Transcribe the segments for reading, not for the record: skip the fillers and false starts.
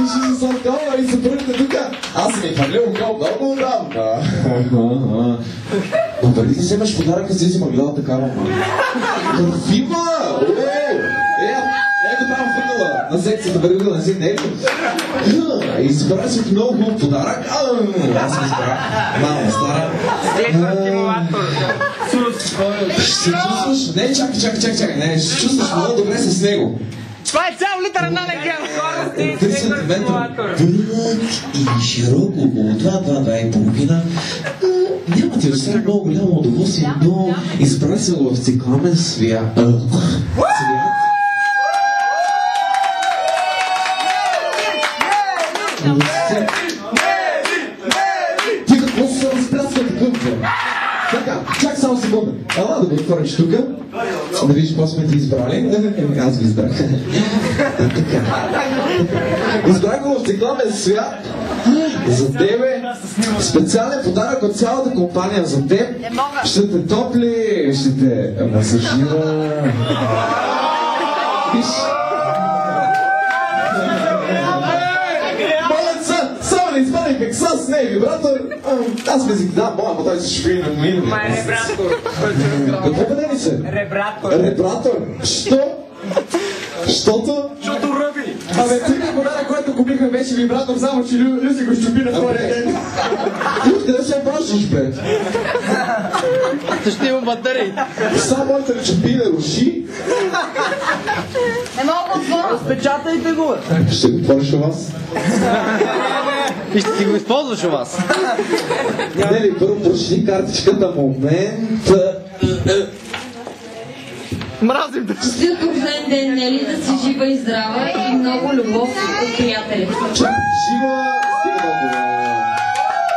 ще се сладкава и се пръгне тук. Аз съм ми хвърлил гол много отдавна. Но преди да вземеш подаръка си взима гледата такава. Парфима! Ето там фътнала на секцията, върви да нази него. Избра си много хубав подарък. Аз ми избрах. Малма стара. Ще се чувстваш? Не, чакай. Не, ще чувстваш много добре с него. Това е цял литър анален гел. 3 сантиметра. Дълъг и широко, около 2,5. Няма ти остава много голямо удоволствие, но избра се в цикламен свят. Ти какво се разпляска такъв? Така, чак само секунда. Ела да го отвориш тук. Да видиш какво сме ти избрали. Аз ви избрах. Избрах го в цикламен свят. За тебе специален подарък от цялата компания за теб. Ще те топли, ще те масажира. Виж. Изпадай как с не вибратор. Аз ми си да, моя, той се шпи на мина. Ма е ребратор. Какво бъде ли се? Ребратор. Ребратор? Що? Щото? Защото ръби. Абе, тук е подарък, който купихме вече вибратор, само че Люси го щупи на втория ден. Къде се обращаш, бе? Ще има батерии. Само моите ръчепи да руши. Не мога да отворя. Разпечатайте го. Ще го отвориш у вас? И ще си го използваш у вас. Не ли, първо прочини картичката момент. Мразим да. Щастив рожден ден, Нели, да си жива и здрава и много любов от приятелите. Чак, жива, стига много.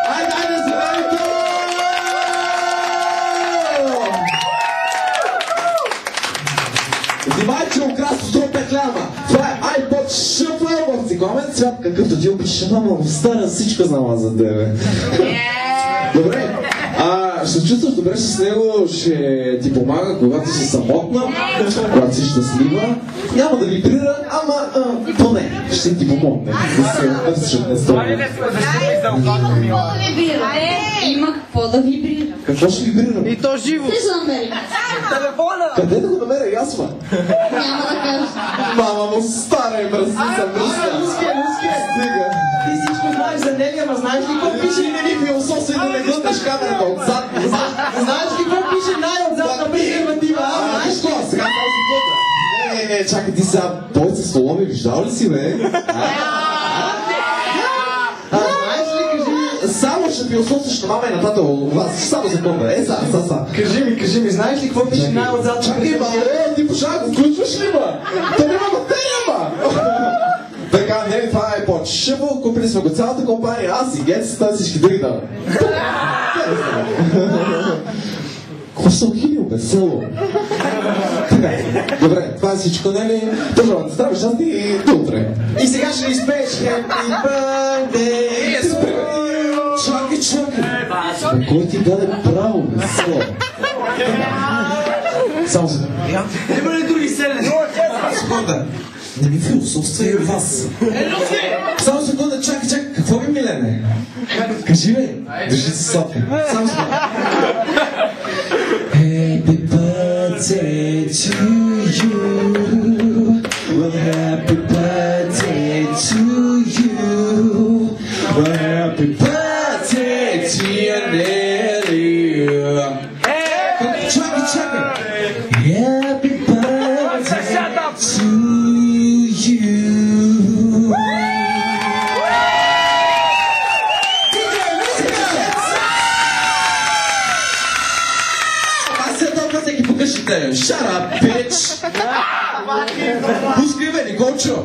Айде, здравейте! Внимай, че украсно струпа кляма. Това е iPod Shuffle в цикламен цвят, какъвто ти обичаш, мама, в стара всичко знам за тебе. Добре, ще чувстваш добре с него, ще ти помага, когато си самотна, когато си щастлива. Няма да вибрира, ама поне ще ти помогне да се вършиш от нестроение. Има какво да вибрира. Какво ще вибрира? И то живо. Те ще намерим. Телефона. Къде да го намеря, ясма? Няма да кажа. Мама му стара и мръсни съм мръсна. Луске. Стига. Ти всичко знаеш за Нели, ама знаеш ли какво пише? Не ни философия да не глътнеш камерата отзад. Знаеш ли какво пише най-отзад на презерватива? Знаеш какво? Сега този глъта. Не, чакай ти сега. Бойца Соломи, виждал ли си, бе? Знаеш ли, кажи... Само ще философстваш на мама и нататък у вас. Само секунда. Са. Кажи ми, знаеш ли какво пише най-отзад на Чакай, презерватива? ти пошага го включваш ли, ма? То няма батерия, ма! Така, не, това е по-шъпо, купили сме го цялата компания, аз и Гецата, всички други да. Какво съм хилил, бе, село? Така, добре, това е всичко, не ли? Добре, здрави щастни и до утре. И сега ще изпееш Happy Birthday to you. Чакай. Кой ти даде право, бе, село? Само се. Има ли други селени? Секунда. Не ми философства и вас. Само секунда, чакай. Какво ви, Милене? Кажи, бе. Държи се сопка. Само секунда. Happy birthday to you. Well, happy birthday to you. Well, happy birthday to you, Nelly. Чакай. Happy birthday to you. Shut up, bitch! Who's giving it? Go, Joe!